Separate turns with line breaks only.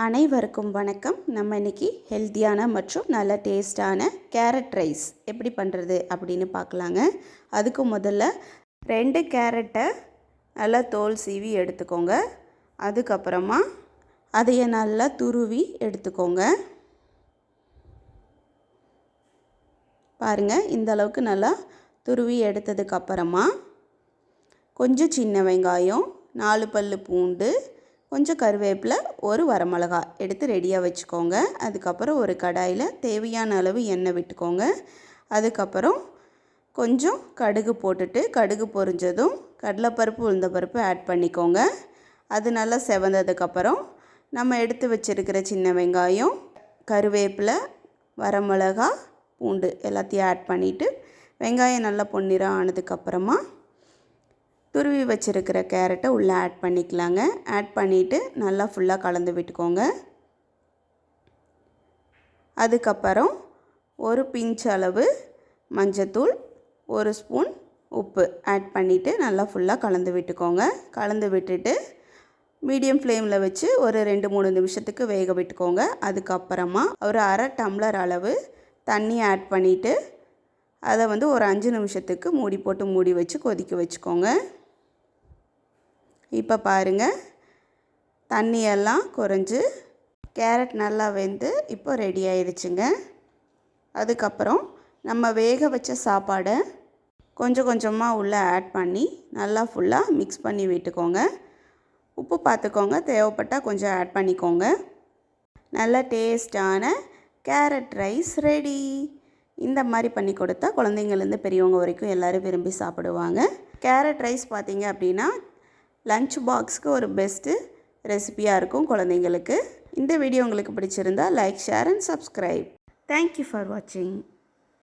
அனைவருக்கும் வணக்கம். நம்ம இன்றைக்கி ஹெல்த்தியான மற்றும் நல்ல டேஸ்டான கேரட் ரைஸ் எப்படி பண்ணுறது அப்படின்னு பார்க்கலாங்க. அதுக்கு முதல்ல 2 கேரட்டை நல்லா தோல் சீவி எடுத்துக்கோங்க. அதுக்கப்புறமா அதையை நல்லா துருவி எடுத்துக்கோங்க. பாருங்கள், இந்த அளவுக்கு நல்லா துருவி எடுத்ததுக்கப்புறமா கொஞ்சம் சின்ன வெங்காயம், 4 பல்லு பூண்டு, கொஞ்சம் கருவேப்பிலை, ஒரு வரமிளகாய் எடுத்து ரெடியாக வச்சுக்கோங்க. அதுக்கப்புறம் ஒரு கடாயில் தேவையான அளவு எண்ணெய் விட்டுக்கோங்க. அதுக்கப்புறம் கொஞ்சம் கடுகு போட்டுட்டு கடுகு பொரிஞ்சதும் கடலைப்பருப்பு உளுந்தப்பருப்பு ஆட் பண்ணிக்கோங்க. அது நல்லா செவந்ததுக்கப்புறம் நம்ம எடுத்து வச்சுருக்கிற சின்ன வெங்காயம், கருவேப்பிலை, வரமிளகாய், பூண்டு எல்லாத்தையும் ஆட் பண்ணிவிட்டு வெங்காயம் நல்லா பொன்னிறம் ஆனதுக்கப்புறமா துருவி வச்சுருக்கிற கேரட்டை உள்ளே ஆட் பண்ணிக்கலாங்க. ஆட் பண்ணிவிட்டு நல்லா ஃபுல்லாக கலந்து விட்டுக்கோங்க. அதுக்கப்புறம் ஒரு பிஞ்ச் அளவு மஞ்சத்தூள், 1 ஸ்பூன் உப்பு ஆட் பண்ணிவிட்டு நல்லா ஃபுல்லாக கலந்து விட்டுக்கோங்க. கலந்து விட்டுட்டு மீடியம் ஃப்ளேமில் வச்சு ஒரு 2-3 நிமிஷத்துக்கு வேக விட்டுக்கோங்க. அதுக்கப்புறமா ஒரு அரை டம்ளர் அளவு தண்ணி ஆட் பண்ணிவிட்டு அதை ஒரு 5 நிமிஷத்துக்கு மூடி வச்சு கொதிக்க வச்சுக்கோங்க. இப்போ பாருங்கள், தண்ணியெல்லாம் குறைஞ்சி கேரட் நல்லா வெந்து இப்போ ரெடி ஆயிடுச்சுங்க. அதுக்கப்புறம் நம்ம வேக வச்ச சாப்பாடை கொஞ்சம் கொஞ்சமாக உள்ளே ஆட் பண்ணி நல்லா ஃபுல்லாக மிக்ஸ் பண்ணி விட்டுக்கோங்க. உப்பு பார்த்துக்கோங்க, தேவைப்பட்டால் கொஞ்சம் ஆட் பண்ணிக்கோங்க. நல்ல டேஸ்டான கேரட் ரைஸ் ரெடி. இந்த மாதிரி பண்ணி கொடுத்தா குழந்தைங்கள்லேருந்து பெரியவங்க வரைக்கும் எல்லோரும் விரும்பி சாப்பிடுவாங்க. கேரட் ரைஸ் பார்த்திங்க அப்படின்னா லஞ்ச் பாக்ஸுக்கு ஒரு பெஸ்ட்டு ரெசிபியாக இருக்கும் குழந்தைங்களுக்கு. இந்த வீடியோ உங்களுக்கு பிடிச்சிருந்தால் like, share and subscribe. Thank you for வாட்சிங்.